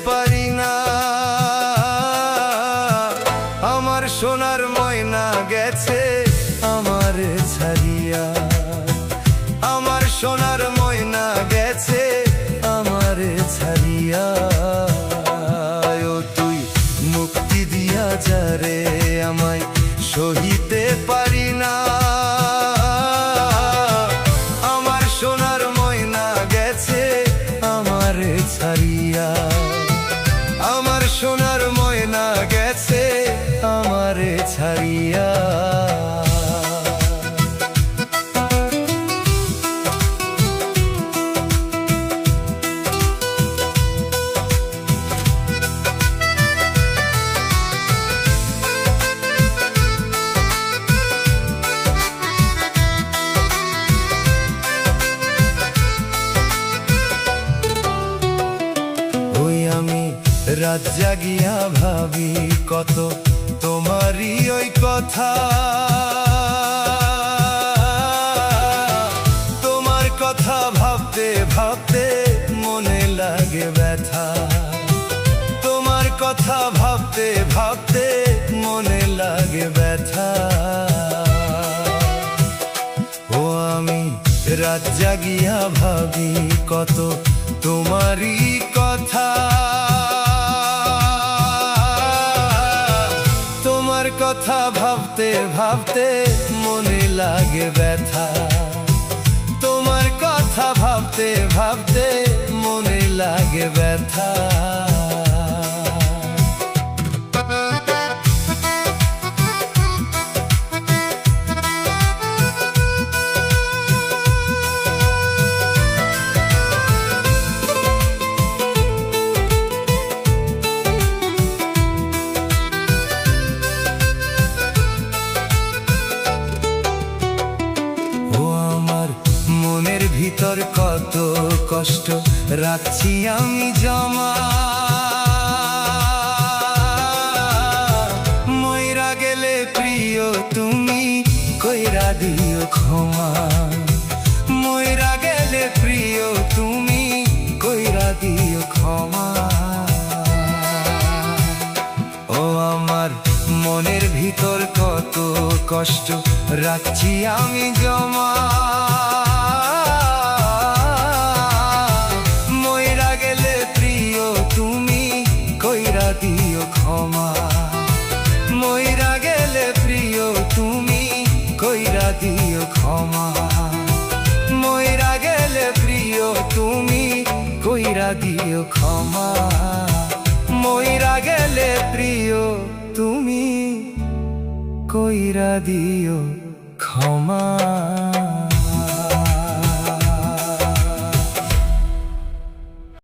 পারি না। আমার সোনার ময়না গেছে আমার ছাড়িয়া, আমার সোনার ময়না গেছে আমার ছাড়িয়া। ও তুই মুক্তি দিয়া যারে আমায় সহিতে পারি না। আমার সোনার ময়না গেছে আমার ছাড়িয়া, আমার সোনার ময়না গেছে আমার ছাড়িয়া। রাত জাগিয়া ভাবি কত তোমারই ওই কথা, তোমার কথা ভাবতে ভাবতে মনে লাগে ব্যথা, তোমার কথা ভাবতে ভাবতে মনে লাগে ব্যথা। ও আমি রাত জাগিয়া ভাবি কত তোমারই কথা, তোমার কথা ভাবতে ভাবতে মনে লাগে ব্যথা, তোমার কথা ভাবতে ভাবতে মনে লাগে ব্যথা। ভিতর কত কষ্ট রাখছি আমি জমা, মইরা গেলে প্রিয় তুমি কইরা দিও ক্ষমা, মইরা গেলে প্রিয় তুমি কইরা দিও ক্ষমা। ও আমার মনের ভিতর কত কষ্ট রাখছি আমি জমা, দিও ক্ষমা, মইরা গেলে প্রিয় তুমি কইরা দিও ক্ষমা, মইরা গেলে প্রিয় তুমি কইরা দিও ক্ষমা, মইরা গেলে প্রিয় তুমি কইরা দিও ক্ষমা।